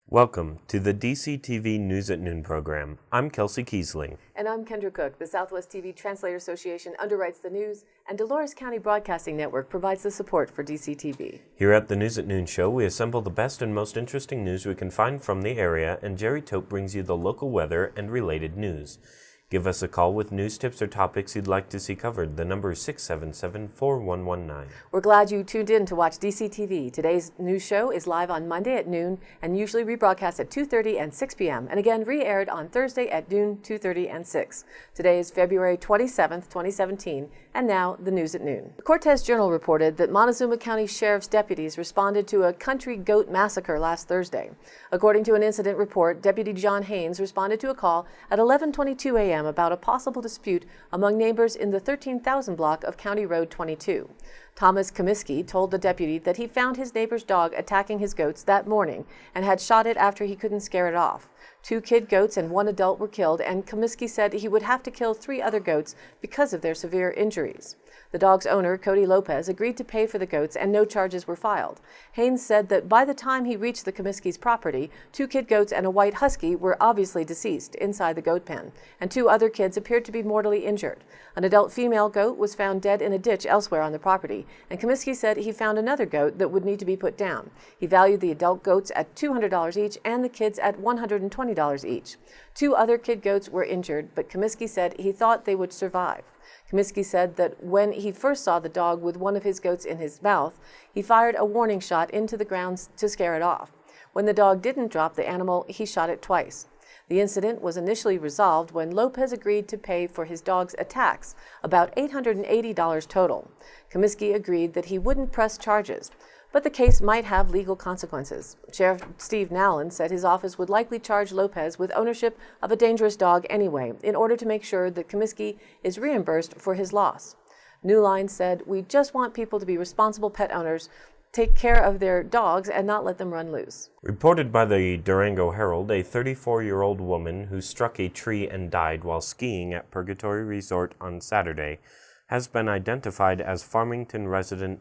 Welcome to the DCTV News at Noon program. I'm Kelsey Kiesling. And I'm Kendra Cook. The Southwest TV Translator Association underwrites the news, and Dolores County Broadcasting Network provides the support for DCTV. Here at the News at Noon show, we assemble the best and most interesting news we can find from the area, and Jerry Tope brings you the local weather and related news. Give us a call with news tips or topics you'd like to see covered. The number is 677-4119. We're glad you tuned in to watch DCTV. Today's news show is live on Monday at noon and usually rebroadcast at 2:30 and 6 p.m. and again re-aired on Thursday at noon, 2:30 and 6. Today is February 27th, 2017, and now the news at noon. The Cortez Journal reported that Montezuma County Sheriff's deputies responded to a country goat massacre last Thursday. According to an incident report, Deputy John Haynes responded to a call at 11:22 a.m. about a possible dispute among neighbors in the 13,000 block of County Road 22. Thomas Comiskey told the deputy that he found his neighbor's dog attacking his goats that morning and had shot it after he couldn't scare it off. 2 kid goats and 1 adult were killed, and Comiskey said he would have to kill 3 other goats because of their severe injuries. The dog's owner, Cody Lopez, agreed to pay for the goats and no charges were filed. Haynes said that by the time he reached the Comiskey's property, 2 kid goats and a white husky were obviously deceased inside the goat pen, and 2 other kids appeared to be mortally injured. An adult female goat was found dead in a ditch elsewhere on the property, and Comiskey said he found another goat that would need to be put down. He valued the adult goats at $200 each and the kids at $120 each. 2 other kid goats were injured, but Comiskey said he thought they would survive. Comiskey said that when he first saw the dog with one of his goats in his mouth, he fired a warning shot into the ground to scare it off. When the dog didn't drop the animal, he shot it twice. The incident was initially resolved when Lopez agreed to pay for his dog's attacks, about $880 total. Comiskey agreed that he wouldn't press charges, but the case might have legal consequences. Sheriff Steve Nowlin said his office would likely charge Lopez with ownership of a dangerous dog anyway, in order to make sure that Comiskey is reimbursed for his loss. Newline said, "We just want people to be responsible pet owners, take care of their dogs, and not let them run loose." Reported by the Durango Herald, a 34-year-old woman who struck a tree and died while skiing at Purgatory Resort on Saturday has been identified as Farmington resident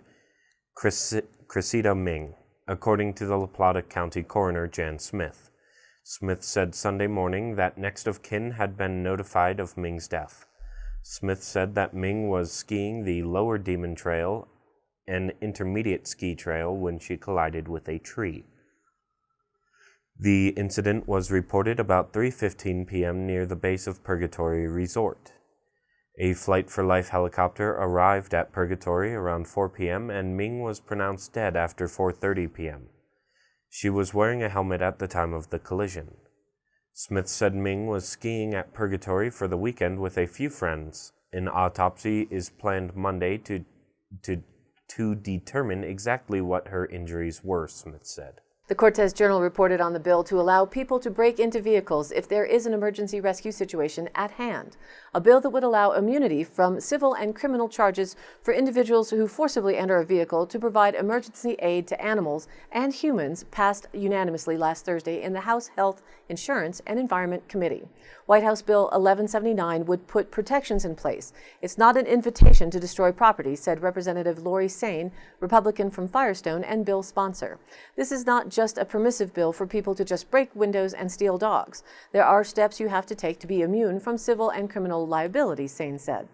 Cressida Ming, according to the La Plata County Coroner Jan Smith. Smith said Sunday morning that next of kin had been notified of Ming's death. Smith said that Ming was skiing the Lower Demon Trail, an intermediate ski trail, when she collided with a tree. The incident was reported about 3:15 p.m. near the base of Purgatory Resort. A Flight for Life helicopter arrived at Purgatory around 4 p.m. and Ming was pronounced dead after 4:30 p.m. She was wearing a helmet at the time of the collision. Smith said Ming was skiing at Purgatory for the weekend with a few friends. An autopsy is planned Monday to determine exactly what her injuries were, Smith said. The Cortez Journal reported on the bill to allow people to break into vehicles if there is an emergency rescue situation at hand. A bill that would allow immunity from civil and criminal charges for individuals who forcibly enter a vehicle to provide emergency aid to animals and humans passed unanimously last Thursday in the House Health, Insurance, and Environment Committee. White House Bill 1179 would put protections in place. It's not an invitation to destroy property, said Representative Lori Sain, Republican from Firestone and bill's sponsor. This is not just a permissive bill for people to just break windows and steal dogs. There are steps you have to take to be immune from civil and criminal liability, Sain said.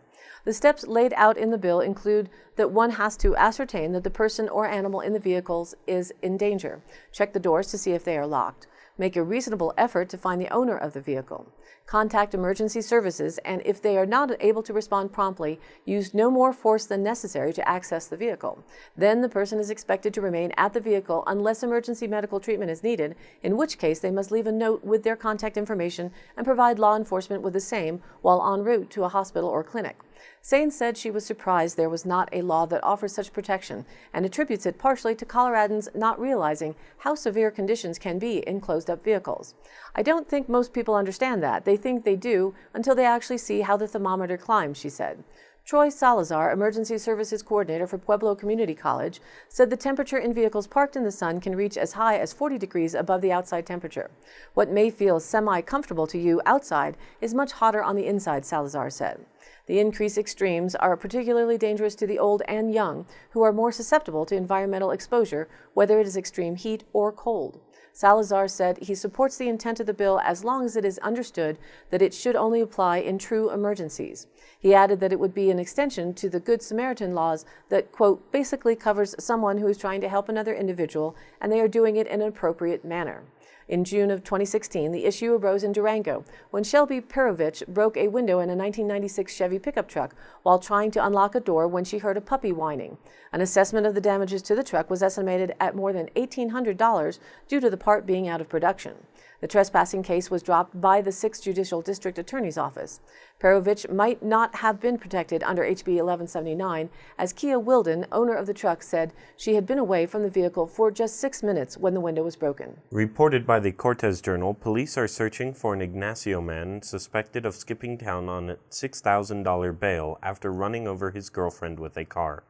The steps laid out in the bill include that one has to ascertain that the person or animal in the vehicles is in danger, check the doors to see if they are locked, make a reasonable effort to find the owner of the vehicle, contact emergency services, and if they are not able to respond promptly, use no more force than necessary to access the vehicle. Then the person is expected to remain at the vehicle unless emergency medical treatment is needed, in which case they must leave a note with their contact information and provide law enforcement with the same while en route to a hospital or clinic. Sain said she was surprised there was not a law that offers such protection and attributes it partially to Coloradans not realizing how severe conditions can be in closed-up vehicles. "I don't think most people understand that. They think they do until they actually see how the thermometer climbs," she said. Troy Salazar, Emergency Services Coordinator for Pueblo Community College, said the temperature in vehicles parked in the sun can reach as high as 40 degrees above the outside temperature. What may feel semi-comfortable to you outside is much hotter on the inside, Salazar said. The increased extremes are particularly dangerous to the old and young, who are more susceptible to environmental exposure, whether it is extreme heat or cold. Salazar said he supports the intent of the bill as long as it is understood that it should only apply in true emergencies. He added that it would be an extension to the Good Samaritan laws that, quote, basically covers someone who is trying to help another individual and they are doing it in an appropriate manner. In June of 2016, the issue arose in Durango when Shelby Perovich broke a window in a 1996 Chevy pickup truck while trying to unlock a door when she heard a puppy whining. An assessment of the damages to the truck was estimated at more than $1,800 due to the part being out of production. The trespassing case was dropped by the 6th Judicial District Attorney's Office. Perovich might not have been protected under HB 1179, as Kia Wilden, owner of the truck, said she had been away from the vehicle for just 6 minutes when the window was broken. Reported by the Cortez Journal, police are searching for an Ignacio man suspected of skipping town on a $6,000 bail after running over his girlfriend with a car.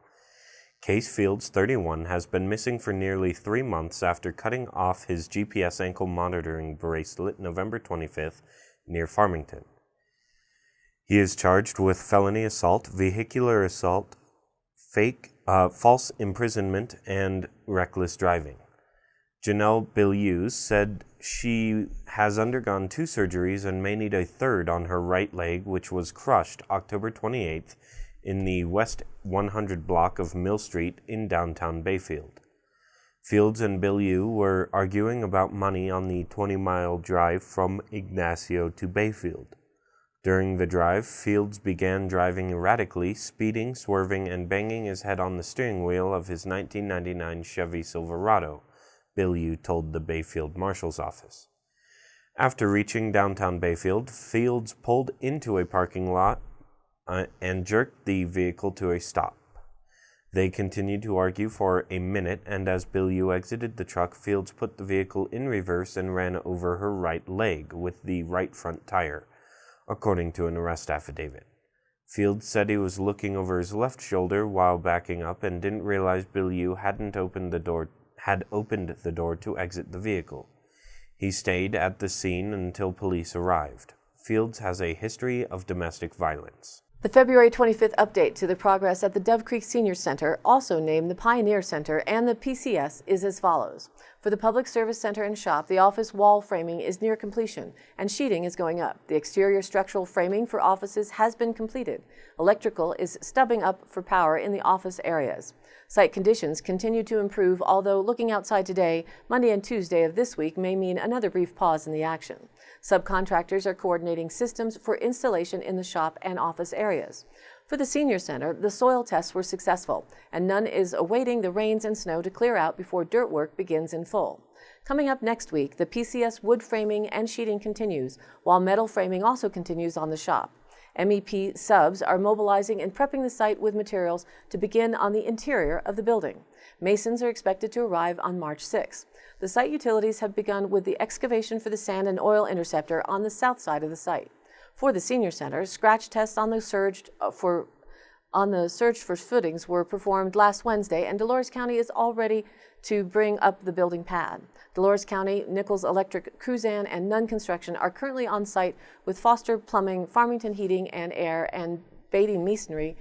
Case Fields, 31, has been missing for nearly 3 months after cutting off his GPS ankle monitoring bracelet November 25th near Farmington. He is charged with felony assault, vehicular assault, false imprisonment, and reckless driving. Janelle Bilyeu said she has undergone 2 surgeries and may need a third on her right leg, which was crushed October 28th in the West 100 block of Mill Street in downtown Bayfield. Fields and Bilyeu were arguing about money on the 20-mile drive from Ignacio to Bayfield. During the drive, Fields began driving erratically, speeding, swerving, and banging his head on the steering wheel of his 1999 Chevy Silverado, Bilyeu told the Bayfield Marshal's office. After reaching downtown Bayfield, Fields pulled into a parking lot and jerked the vehicle to a stop. They continued to argue for a minute, and as Bilyeu exited the truck, Fields put the vehicle in reverse and ran over her right leg with the right front tire, according to an arrest affidavit. Fields said he was looking over his left shoulder while backing up and didn't realize Bilyeu had opened the door to exit the vehicle. He stayed at the scene until police arrived. Fields has a history of domestic violence. The February 25th update to the progress at the Dove Creek Senior Center, also named the Pioneer Center, and the PCS is as follows. For the Public Service Center and shop, the office wall framing is near completion, and sheeting is going up. The exterior structural framing for offices has been completed. Electrical is stubbing up for power in the office areas. Site conditions continue to improve, although looking outside today, Monday and Tuesday of this week may mean another brief pause in the action. Subcontractors are coordinating systems for installation in the shop and office areas. For the Senior Center, the soil tests were successful, and none is awaiting the rains and snow to clear out before dirt work begins in full. Coming up next week, the PCS wood framing and sheeting continues, while metal framing also continues on the shop. MEP subs are mobilizing and prepping the site with materials to begin on the interior of the building. Masons are expected to arrive on March 6. The site utilities have begun with the excavation for the sand and oil interceptor on the south side of the site. For the Senior Center, scratch tests on the surge for footings were performed last Wednesday, and Dolores County is all ready to bring up the building pad. Dolores County, Nichols Electric, Cruzan, and Nunn Construction are currently on site with Foster Plumbing, Farmington Heating and Air, and Beatty Masonry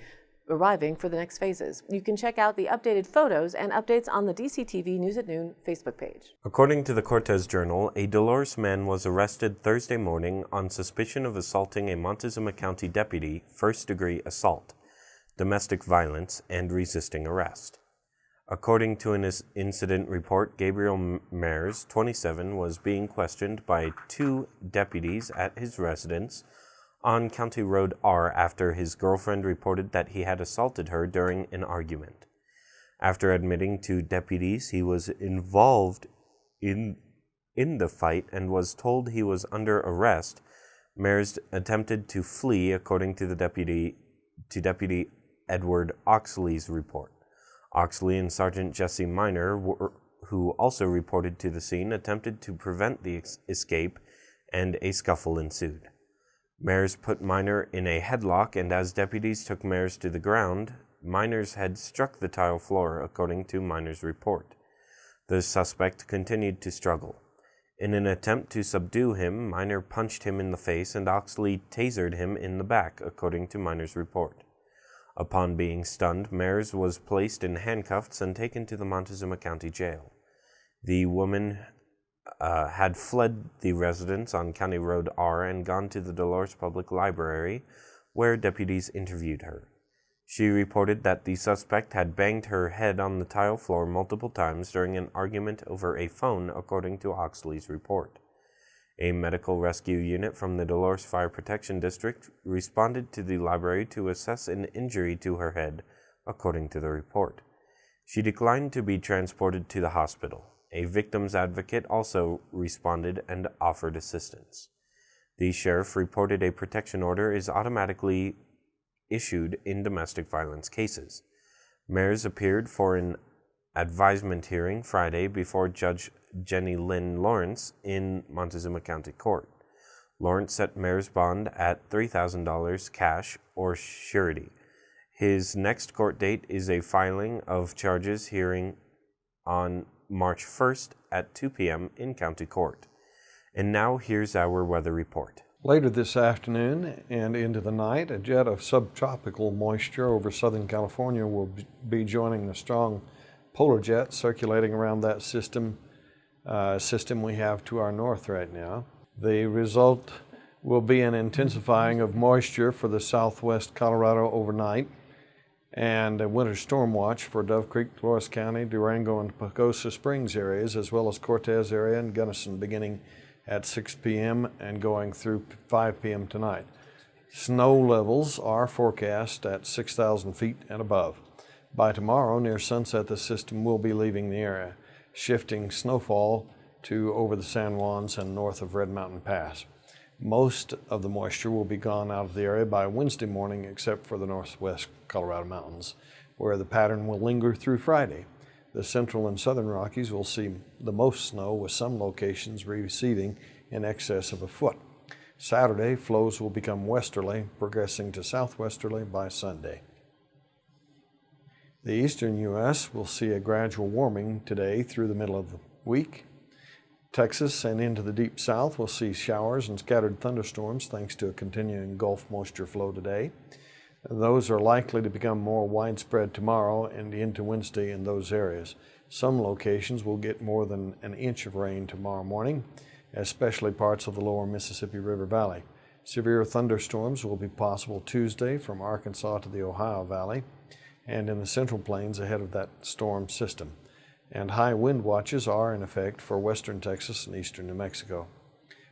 arriving for the next phases. You can check out the updated photos and updates on the DCTV News at Noon Facebook page. According to the Cortez Journal, a Dolores man was arrested Thursday morning on suspicion of assaulting a Montezuma County deputy, first-degree assault, domestic violence, and resisting arrest. According to an incident report, Gabriel Mares, 27, was being questioned by 2 deputies at his residence on County Road R after his girlfriend reported that he had assaulted her during an argument. After admitting to deputies he was involved in the fight and was told he was under arrest, Mares attempted to flee, according to Deputy Edward Oxley's report. Oxley and Sergeant Jesse Miner, who also reported to the scene, attempted to prevent the escape, and a scuffle ensued. Mares put Miner in a headlock, and as deputies took Mares to the ground, Miner's head struck the tile floor, according to Miner's report. The suspect continued to struggle. In an attempt to subdue him, Miner punched him in the face, and Oxley tasered him in the back, according to Miner's report. Upon being stunned, Mares was placed in handcuffs and taken to the Montezuma County Jail. The woman had fled the residence on County Road R and gone to the Dolores Public Library, where deputies interviewed her. She reported that the suspect had banged her head on the tile floor multiple times during an argument over a phone, according to Oxley's report. A medical rescue unit from the Dolores Fire Protection District responded to the library to assess an injury to her head, according to the report. She declined to be transported to the hospital. A victim's advocate also responded and offered assistance. The sheriff reported a protection order is automatically issued in domestic violence cases. Mayers appeared for an advisement hearing Friday before Judge Jenny Lynn Lawrence in Montezuma County Court. Lawrence set Mayer's bond at $3,000 cash or surety. His next court date is a filing of charges hearing on March 1st at 2 p.m. in County Court. And now here's our weather report. Later this afternoon and into the night, a jet of subtropical moisture over Southern California will be joining the strong polar jet circulating around that system we have to our north right now. The result will be an intensifying of moisture for the southwest Colorado overnight, and a winter storm watch for Dove Creek, Dolores County, Durango, and Pagosa Springs areas, as well as Cortez area and Gunnison, beginning at 6 p.m. and going through 5 p.m. tonight. Snow levels are forecast at 6,000 feet and above. By tomorrow, near sunset, the system will be leaving the area, shifting snowfall to over the San Juans and north of Red Mountain Pass. Most of the moisture will be gone out of the area by Wednesday morning, except for the northwest Colorado mountains, where the pattern will linger through Friday. The central and southern Rockies will see the most snow, with some locations receiving in excess of a foot. Saturday, flows will become westerly, progressing to southwesterly by Sunday. The eastern U.S. will see a gradual warming today through the middle of the week. Texas and into the deep south will see showers and scattered thunderstorms thanks to a continuing Gulf moisture flow today. Those are likely to become more widespread tomorrow and into Wednesday in those areas. Some locations will get more than an inch of rain tomorrow morning, especially parts of the lower Mississippi River Valley. Severe thunderstorms will be possible Tuesday from Arkansas to the Ohio Valley and in the Central Plains ahead of that storm system. And high wind watches are in effect for western Texas and eastern New Mexico.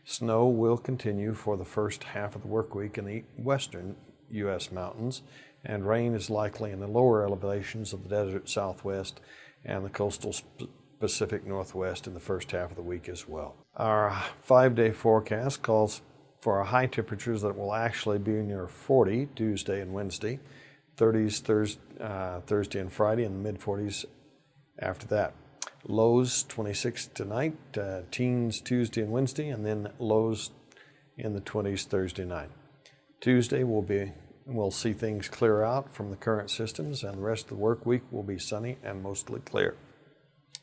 Snow will continue for the first half of the work week in the western U.S. mountains, and rain is likely in the lower elevations of the desert southwest and the coastal Pacific Northwest in the first half of the week as well. Our 5-day forecast calls for high temperatures that will actually be near 40 Tuesday and Wednesday, 30s Thursday and Friday, and the mid-40s after that. Lows 26 tonight, teens Tuesday and Wednesday, and then lows in the 20s Thursday night. Tuesday we'll see things clear out from the current systems, and the rest of the work week will be sunny and mostly clear.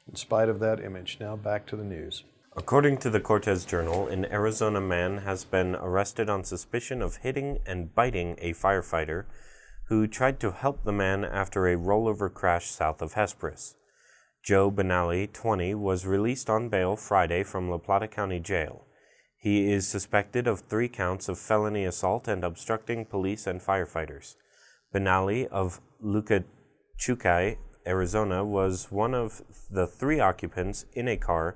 In spite of that image, now back to the news. According to the Cortez Journal, an Arizona man has been arrested on suspicion of hitting and biting a firefighter who tried to help the man after a rollover crash south of Hesperus. Joe Benally, 20, was released on bail Friday from La Plata County Jail. He is suspected of 3 counts of felony assault and obstructing police and firefighters. Benally of Lucachucay, Arizona, was one of the 3 occupants in a car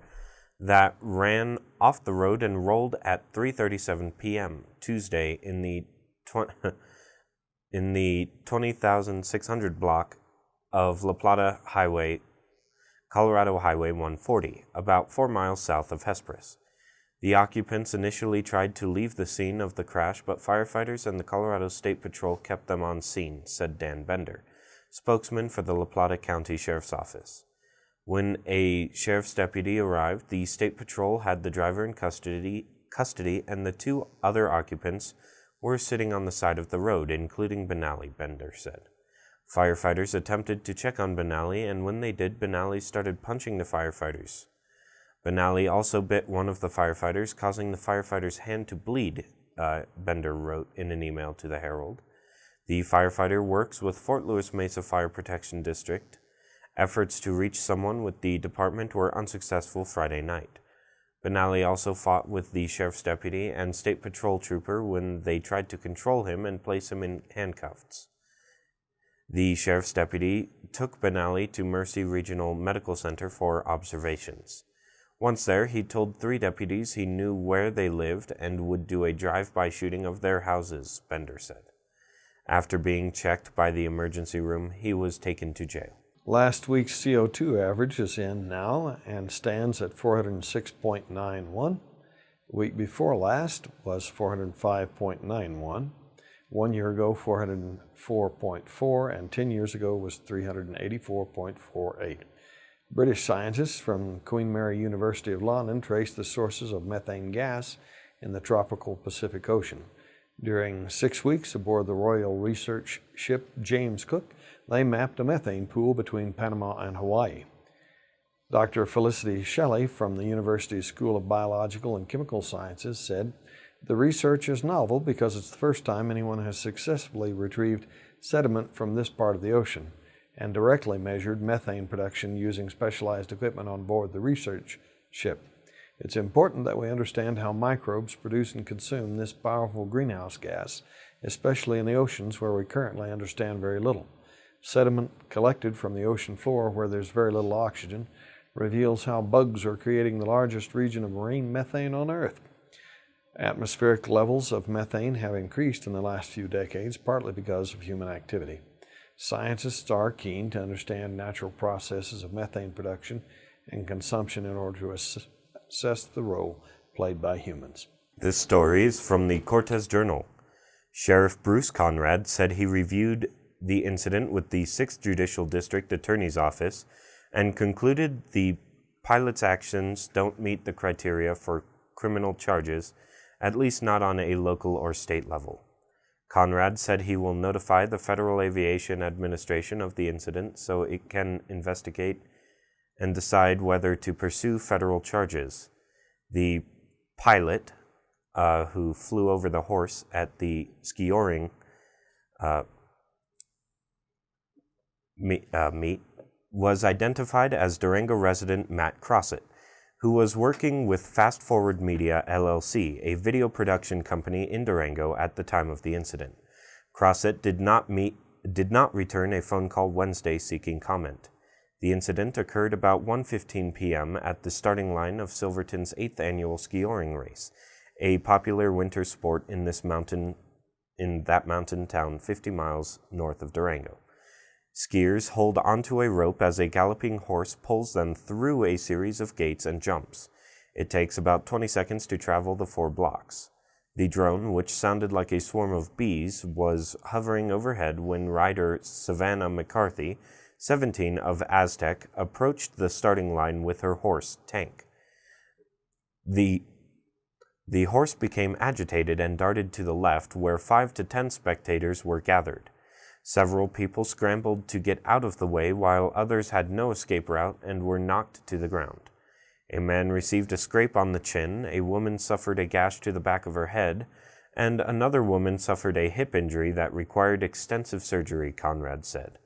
that ran off the road and rolled at 3:37 p.m. Tuesday in the 20,600 block of La Plata Highway, Colorado Highway 140, about 4 miles south of Hesperus. The occupants initially tried to leave the scene of the crash, but firefighters and the Colorado State Patrol kept them on scene, said Dan Bender, spokesman for the La Plata County Sheriff's Office. When a sheriff's deputy arrived, the State Patrol had the driver in custody and the 2 other occupants were sitting on the side of the road, including Benally, Bender said. Firefighters attempted to check on Benally, and when they did, Benally started punching the firefighters. Benally also bit one of the firefighters, causing the firefighter's hand to bleed, Bender wrote in an email to the Herald. The firefighter works with Fort Lewis Mesa Fire Protection District. Efforts to reach someone with the department were unsuccessful Friday night. Benally also fought with the sheriff's deputy and state patrol trooper when they tried to control him and place him in handcuffs. The sheriff's deputy took Benally to Mercy Regional Medical Center for observations. Once there, he told 3 deputies he knew where they lived and would do a drive-by shooting of their houses, Bender said. After being checked by the emergency room, he was taken to jail. Last week's CO2 average is in now and stands at 406.91. The week before last was 405.91. 1 year ago, 404.4, and 10 years ago was 384.48. British scientists from Queen Mary University of London traced the sources of methane gas in the tropical Pacific Ocean. During 6 weeks aboard the Royal Research ship James Cook, they mapped a methane pool between Panama and Hawaii. Dr. Felicity Shelley from the University School of Biological and Chemical Sciences said, "The research is novel because it's the first time anyone has successfully retrieved sediment from this part of the ocean and directly measured methane production using specialized equipment on board the research ship. It's important that we understand how microbes produce and consume this powerful greenhouse gas, especially in the oceans where we currently understand very little. Sediment collected from the ocean floor where there's very little oxygen reveals how bugs are creating the largest region of marine methane on Earth. Atmospheric levels of methane have increased in the last few decades, partly because of human activity. Scientists are keen to understand natural processes of methane production and consumption in order to assess the role played by humans." This story is from the Cortez Journal. Sheriff Bruce Conrad said he reviewed the incident with the 6th Judicial District Attorney's Office and concluded the pilot's actions don't meet the criteria for criminal charges, at least not on a local or state level. Conrad said he will notify the Federal Aviation Administration of the incident so it can investigate and decide whether to pursue federal charges. The pilot, who flew over the horse at the Skioring meet, was identified as Durango resident Matt Crossett, who was working with Fast Forward Media LLC, a video production company in Durango at the time of the incident. Crossett did not return a phone call Wednesday seeking comment. The incident occurred about 1:15 p.m. at the starting line of Silverton's 8th annual Skioring race, a popular winter sport in that mountain town 50 miles north of Durango. Skiers hold onto a rope as a galloping horse pulls them through a series of gates and jumps. It takes about 20 seconds to travel the 4 blocks. The drone, which sounded like a swarm of bees, was hovering overhead when rider Savannah McCarthy, 17, of Aztec, approached the starting line with her horse, Tank. The horse became agitated and darted to the left, where 5 to 10 spectators were gathered. Several people scrambled to get out of the way, while others had no escape route and were knocked to the ground. A man received a scrape on the chin, a woman suffered a gash to the back of her head, and another woman suffered a hip injury that required extensive surgery, Conrad said.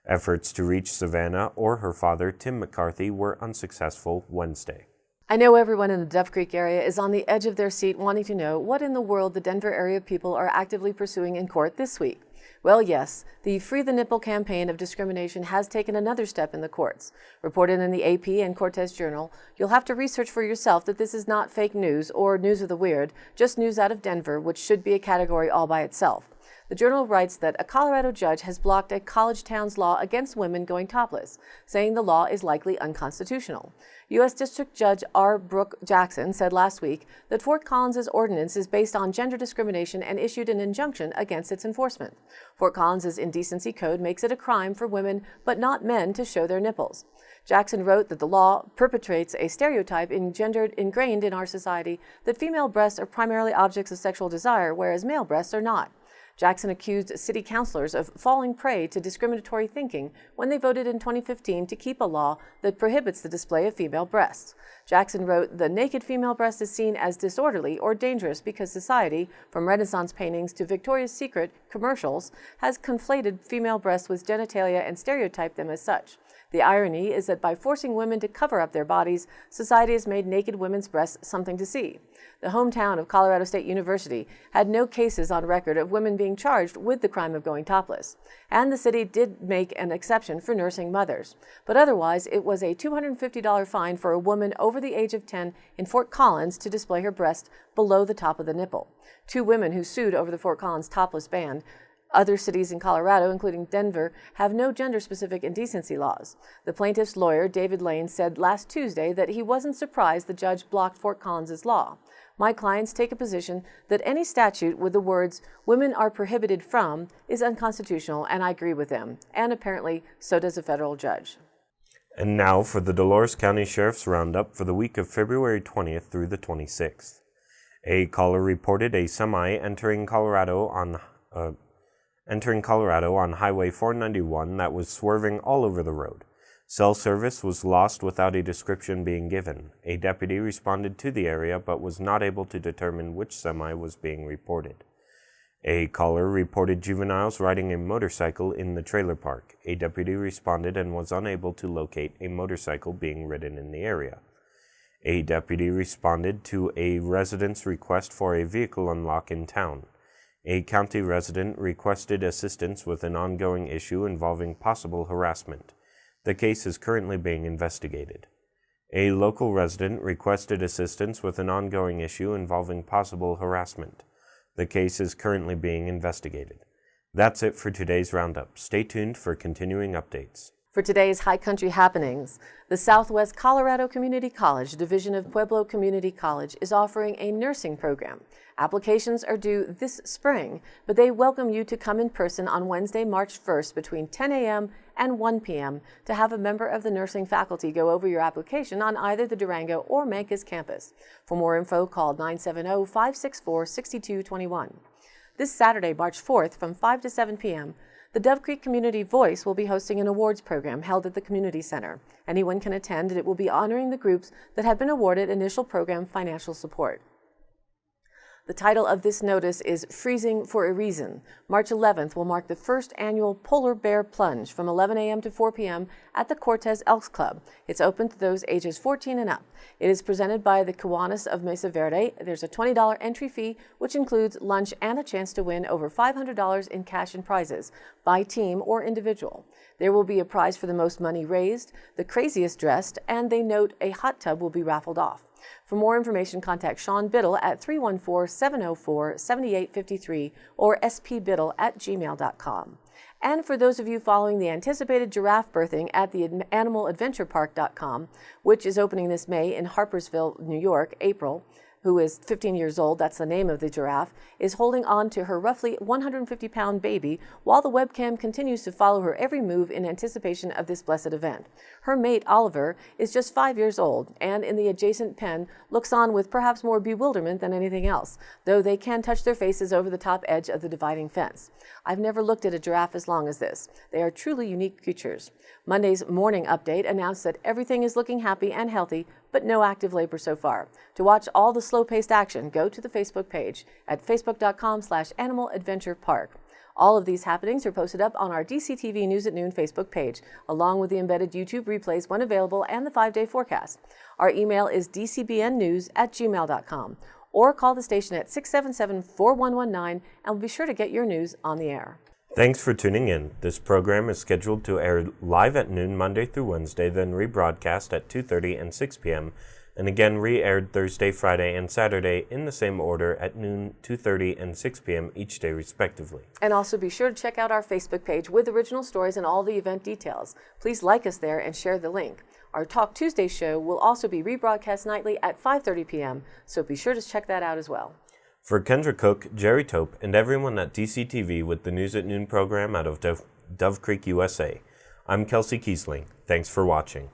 Efforts to reach Savannah or her father, Tim McCarthy, were unsuccessful Wednesday. I know everyone in the Duff Creek area is on the edge of their seat wanting to know what in the world the Denver area people are actively pursuing in court this week. Well, yes, the Free the Nipple campaign of discrimination has taken another step in the courts. Reported in the AP and Cortez Journal, you'll have to research for yourself that this is not fake news or news of the weird, just news out of Denver, which should be a category all by itself. The Journal writes that a Colorado judge has blocked a college town's law against women going topless, saying the law is likely unconstitutional. U.S. District Judge R. Brooke Jackson said last week that Fort Collins' ordinance is based on gender discrimination and issued an injunction against its enforcement. Fort Collins' indecency code makes it a crime for women but not men to show their nipples. Jackson wrote that the law perpetrates a stereotype ingrained in our society that female breasts are primarily objects of sexual desire, whereas male breasts are not. Jackson accused city councilors of falling prey to discriminatory thinking when they voted in 2015 to keep a law that prohibits the display of female breasts. Jackson wrote, "The naked female breast is seen as disorderly or dangerous because society, from Renaissance paintings to Victoria's Secret commercials, has conflated female breasts with genitalia and stereotyped them as such. The irony is that by forcing women to cover up their bodies, society has made naked women's breasts something to see. The hometown of Colorado State University had no cases on record of women being charged with the crime of going topless. And the city did make an exception for nursing mothers. But otherwise, it was a $250 fine for a woman over the age of 10 in Fort Collins to display her breast below the top of the nipple. 2 women who sued over the Fort Collins topless ban. Other cities in Colorado, including Denver, have no gender-specific indecency laws. The plaintiff's lawyer, David Lane, said last Tuesday that he wasn't surprised the judge blocked Fort Collins' law. My clients take a position that any statute with the words, "women are prohibited from," is unconstitutional, and I agree with them. And apparently, so does a federal judge. And now for the Dolores County Sheriff's Roundup for the week of February 20th through the 26th. A caller reported a semi entering Colorado on Highway 491 that was swerving all over the road. Cell service was lost without a description being given. A deputy responded to the area but was not able to determine which semi was being reported. A caller reported juveniles riding a motorcycle in the trailer park. A deputy responded and was unable to locate a motorcycle being ridden in the area. A deputy responded to a resident's request for a vehicle unlock in town. A county resident requested assistance with an ongoing issue involving possible harassment. The case is currently being investigated. A local resident requested assistance with an ongoing issue involving possible harassment. The case is currently being investigated. That's it for today's roundup. Stay tuned for continuing updates. For today's High Country happenings, the Southwest Colorado Community College Division of Pueblo Community College is offering a nursing program. Applications are due this spring, but they welcome you to come in person on Wednesday, March 1st between 10 a.m. and 1 p.m. to have a member of the nursing faculty go over your application on either the Durango or Mancos campus. For more info, call 970-564-6221. This Saturday, March 4th from 5 to 7 p.m., the Dove Creek Community Voice will be hosting an awards program held at the Community Center. Anyone can attend, and it will be honoring the groups that have been awarded initial program financial support. The title of this notice is Freezing for a Reason. March 11th will mark the first annual Polar Bear Plunge from 11 a.m. to 4 p.m. at the Cortez Elks Club. It's open to those ages 14 and up. It is presented by the Kiwanis of Mesa Verde. There's a $20 entry fee, which includes lunch and a chance to win over $500 in cash and prizes, by team or individual. There will be a prize for the most money raised, the craziest dressed, and they note a hot tub will be raffled off. For more information, contact Sean Biddle at 314-704-7853 or spbiddle@gmail.com. And for those of you following the anticipated giraffe birthing at the animaladventurepark.com, which is opening this May in Harpersville, New York, April, who is 15 years old, that's the name of the giraffe, is holding on to her roughly 150-pound baby while the webcam continues to follow her every move in anticipation of this blessed event. Her mate, Oliver, is just 5 years old and in the adjacent pen looks on with perhaps more bewilderment than anything else, though they can touch their faces over the top edge of the dividing fence. I've never looked at a giraffe as long as this. They are truly unique creatures. Monday's morning update announced that everything is looking happy and healthy, but no active labor so far. To watch all the slow-paced action, go to the Facebook page at facebook.com/animaladventurepark. All of these happenings are posted up on our DCTV News at Noon Facebook page, along with the embedded YouTube replays when available and the 5-day forecast. Our email is dcbnnews@gmail.com, or call the station at 677-4119 and we'll be sure to get your news on the air. Thanks for tuning in. This program is scheduled to air live at noon Monday through Wednesday, then rebroadcast at 2:30 and 6 p.m., and again re-aired Thursday, Friday, and Saturday in the same order at noon, 2:30, and 6 p.m. each day respectively. And also be sure to check out our Facebook page with original stories and all the event details. Please like us there and share the link. Our Talk Tuesday show will also be rebroadcast nightly at 5:30 p.m., so be sure to check that out as well. For Kendra Cook, Jerry Tope, and everyone at DCTV with the News at Noon program out of Dove Creek, USA, I'm Kelsey Kiesling. Thanks for watching.